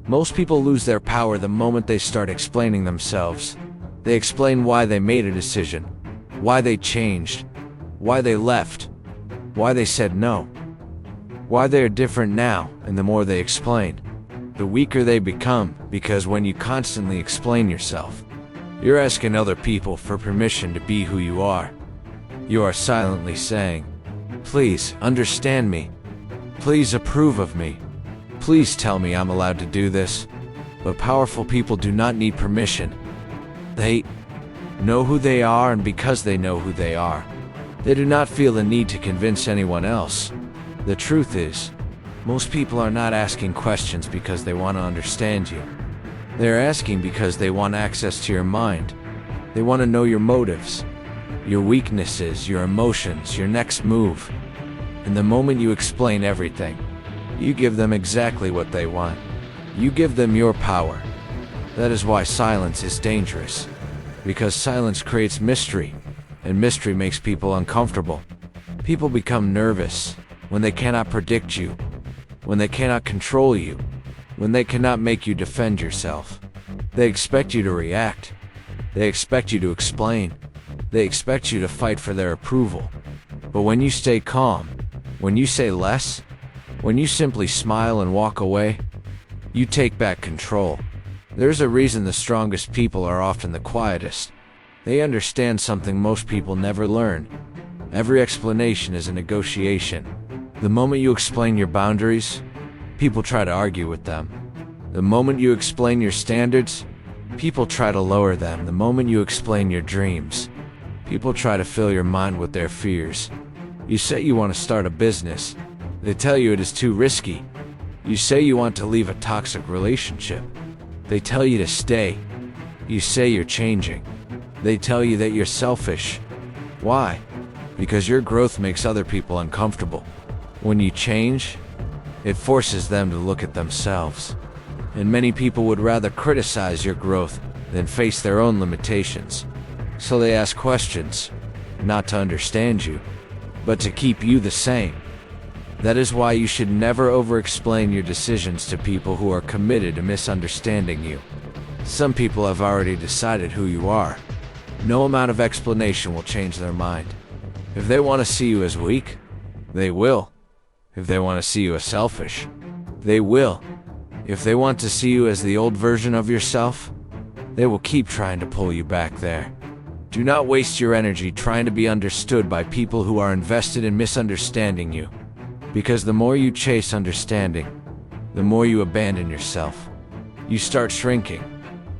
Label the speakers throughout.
Speaker 1: Most people lose their power the moment they start explaining themselves. They explain why they made a decision, why they changed, why they left, why they said no, why they are different now, and the more they explain, the weaker they become, because when you constantly explain yourself, you're asking other people for permission to be who you are. You are silently saying, "Please understand me. Please approve of me. Please tell me I'm allowed to do this." But powerful people do not need permission. They know who they are, and because they know who they are, they do not feel the need to convince anyone else. The truth is, most people are not asking questions because they want to understand you. They're asking because they want access to your mind. They want to know your motives, your weaknesses, your emotions, your next move. And the moment you explain everything, you give them exactly what they want. You give them your power. That is why silence is dangerous. Because silence creates mystery, and mystery makes people uncomfortable. People become nervous when they cannot predict you, when they cannot control you, when they cannot make you defend yourself. They expect you to react. They expect you to explain. They expect you to fight for their approval. But when you stay calm, when you say less, when you simply smile and walk away, you take back control. There's a reason the strongest people are often the quietest. They understand something most people never learn. Every explanation is a negotiation. The moment you explain your boundaries, people try to argue with them. The moment you explain your standards, people try to lower them. The moment you explain your dreams, people try to fill your mind with their fears. You say you want to start a business. They tell you it is too risky. You say you want to leave a toxic relationship. They tell you to stay. You say you're changing. They tell you that you're selfish. Why? Because your growth makes other people uncomfortable. When you change, it forces them to look at themselves. And many people would rather criticize your growth than face their own limitations. So they ask questions, not to understand you, but to keep you the same. That is why you should never over-explain your decisions to people who are committed to misunderstanding you. Some people have already decided who you are. No amount of explanation will change their mind. If they want to see you as weak, they will. If they want to see you as selfish, they will. If they want to see you as the old version of yourself, they will keep trying to pull you back there. Do not waste your energy trying to be understood by people who are invested in misunderstanding you. Because the more you chase understanding, the more you abandon yourself. You start shrinking.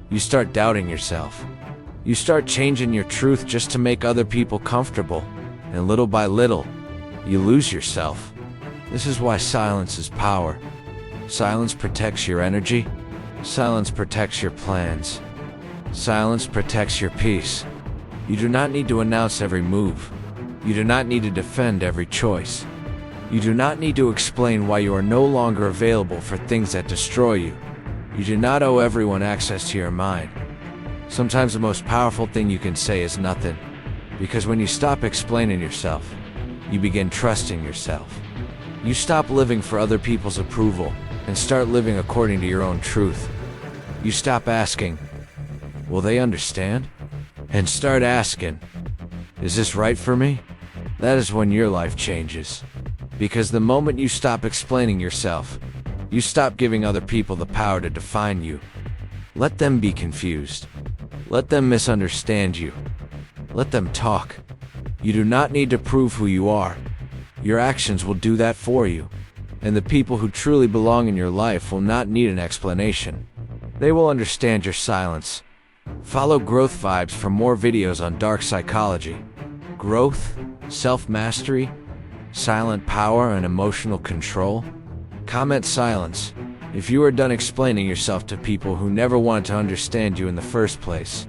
Speaker 1: You start doubting yourself. You start changing your truth just to make other people comfortable. And little by little, you lose yourself. This is why silence is power. Silence protects your energy. Silence protects your plans. Silence protects your peace. You do not need to announce every move. You do not need to defend every choice. You do not need to explain why you are no longer available for things that destroy you. You do not owe everyone access to your mind. Sometimes the most powerful thing you can say is nothing. Because when you stop explaining yourself, you begin trusting yourself. You stop living for other people's approval and start living according to your own truth. You stop asking, "Will they understand?" and start asking, "Is this right for me?" That is when your life changes. Because the moment you stop explaining yourself, you stop giving other people the power to define you. Let them be confused. Let them misunderstand you. Let them talk. You do not need to prove who you are. Your actions will do that for you. And the people who truly belong in your life will not need an explanation. They will understand your silence. Follow Growth Vibes for more videos on dark psychology, growth, self-mastery, silent power, and emotional control. Comment silence if you are done explaining yourself to people who never wanted to understand you in the first place.